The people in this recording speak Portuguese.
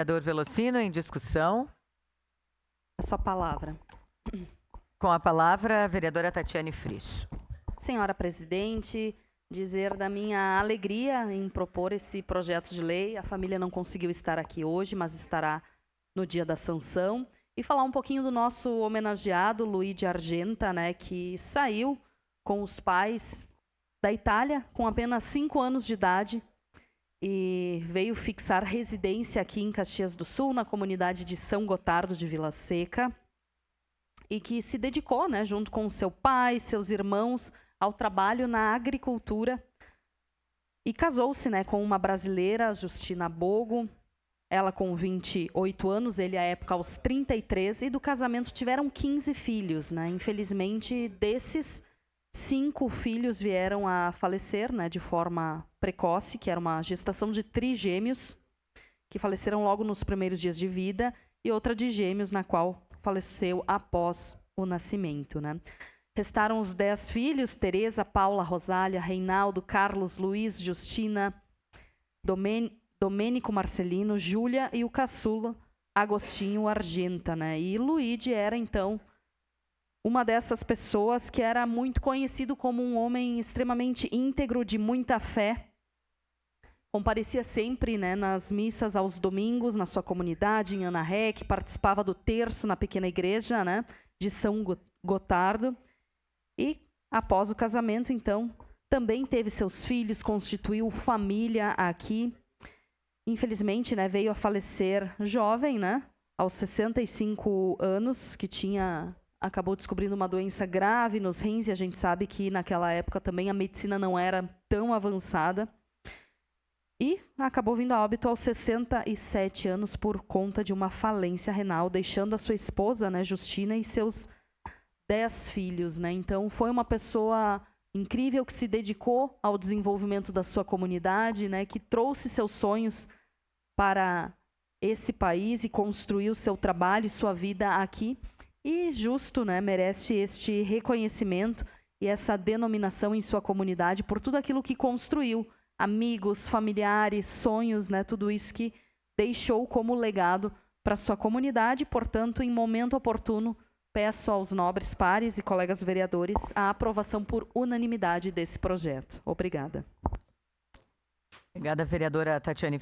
Vereador Velocino, em discussão. A sua palavra. Com a palavra, a vereadora Tatiane Freixo. Senhora Presidente, dizer da minha alegria em propor esse projeto de lei. A família não conseguiu estar aqui hoje, mas estará no dia da sanção. E falar um pouquinho do nosso homenageado, Luigi Argenta, né, que saiu com os pais da Itália com apenas 5 anos de idade e veio fixar residência aqui em Caxias do Sul, na comunidade de São Gotardo de Vila Seca, e que se dedicou, né, junto com seu pai, seus irmãos, ao trabalho na agricultura, e casou-se, né, com uma brasileira, Justina Bogo, ela com 28 anos, ele à época aos 33, e do casamento tiveram 15 filhos, né? Infelizmente, desses, 5 filhos vieram a falecer, né, de forma precoce, que era uma gestação de trigêmeos, que faleceram logo nos primeiros dias de vida, e outra de gêmeos, na qual faleceu após o nascimento, né? Restaram os 10 filhos: Tereza, Paula, Rosália, Reinaldo, Carlos, Luiz, Justina, Domênico, Marcelino, Júlia e o caçula Agostinho Argenta, né? E Luigi era, então, uma dessas pessoas que era muito conhecido como um homem extremamente íntegro, de muita fé. Comparecia sempre, né, nas missas aos domingos, na sua comunidade, em Ana Rec, participava do terço na pequena igreja, né, de São Gotardo. E, após o casamento, então, também teve seus filhos, constituiu família aqui. Infelizmente, né, veio a falecer jovem, né, aos 65 anos, que acabou descobrindo uma doença grave nos rins, e a gente sabe que naquela época também a medicina não era tão avançada. E acabou vindo a óbito aos 67 anos por conta de uma falência renal, deixando a sua esposa, né, Justina, e seus 10 filhos, né? Então, foi uma pessoa incrível que se dedicou ao desenvolvimento da sua comunidade, né, que trouxe seus sonhos para esse país e construiu seu trabalho e sua vida aqui. E justo, né, merece este reconhecimento e essa denominação em sua comunidade por tudo aquilo que construiu, amigos, familiares, sonhos, né, tudo isso que deixou como legado para sua comunidade. Portanto, em momento oportuno, peço aos nobres pares e colegas vereadores a aprovação por unanimidade desse projeto. Obrigada. Obrigada, vereadora Tatiane.